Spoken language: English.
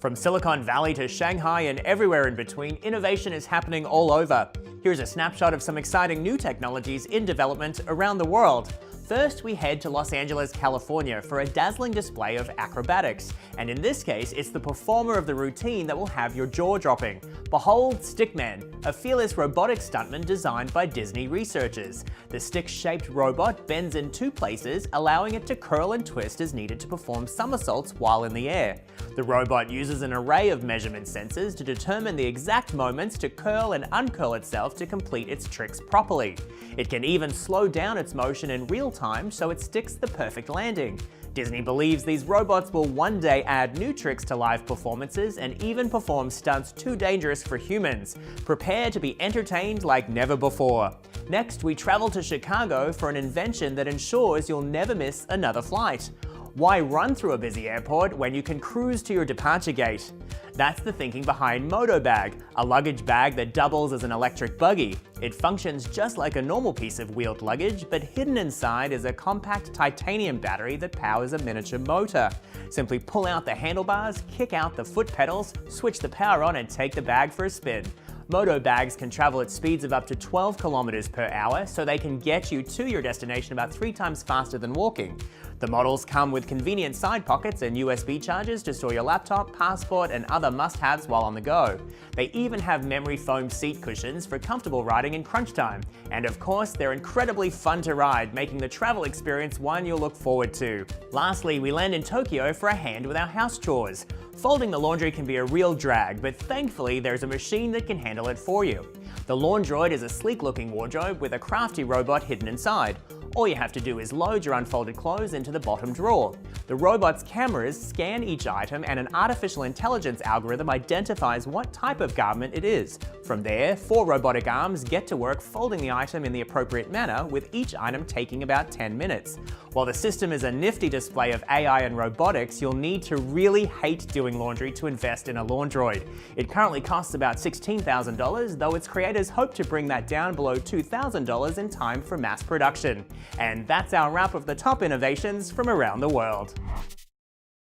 From Silicon Valley to Shanghai and everywhere in between, innovation is happening all over. Here's a snapshot of some exciting new technologies in development around the world. First, we head to Los Angeles, California for a dazzling display of acrobatics. And in this case, it's the performer of the routine that will have your jaw dropping. Behold Stuntman, a fearless robotic stuntman designed by Disney researchers. The stick-shaped robot bends in two places, allowing it to curl and twist as needed to perform somersaults while in the air. The robot uses an array of measurement sensors to determine the exact moments to curl and uncurl itself to complete its tricks properly. It can even slow down its motion in real time so it sticks the perfect landing. Disney believes these robots will one day add new tricks to live performances and even perform stunts too dangerous for humans. Prepare to be entertained like never before. Next, we travel to Chicago for an invention that ensures you'll never miss another flight. Why run through a busy airport when you can cruise to your departure gate? That's the thinking behind Motobag, a luggage bag that doubles as an electric buggy. It functions just like a normal piece of wheeled luggage, but hidden inside is a compact titanium battery that powers a miniature motor. Simply pull out the handlebars, kick out the foot pedals, switch the power on and take the bag for a spin. Motobags can travel at speeds of up to 12 kilometers per hour, so they can get you to your destination about 3 times faster than walking. The models come with convenient side pockets and USB chargers to store your laptop, passport, and other must-haves while on the go. They even have memory foam seat cushions for comfortable riding in crunch time. And of course, they're incredibly fun to ride, making the travel experience one you'll look forward to. Lastly, we land in Tokyo for a hand with our house chores. Folding the laundry can be a real drag, but thankfully there's a machine that can handle it for you. The Laundroid is a sleek-looking wardrobe with a crafty robot hidden inside. All you have to do is load your unfolded clothes into the bottom drawer. The robot's cameras scan each item and an artificial intelligence algorithm identifies what type of garment it is. From there, 4 robotic arms get to work folding the item in the appropriate manner, with each item taking about 10 minutes. While the system is a nifty display of AI and robotics, you'll need to really hate doing laundry to invest in a Laundroid. It currently costs about $16,000, though its creators hope to bring that down below $2,000 in time for mass production. And that's our wrap of the top innovations from around the world.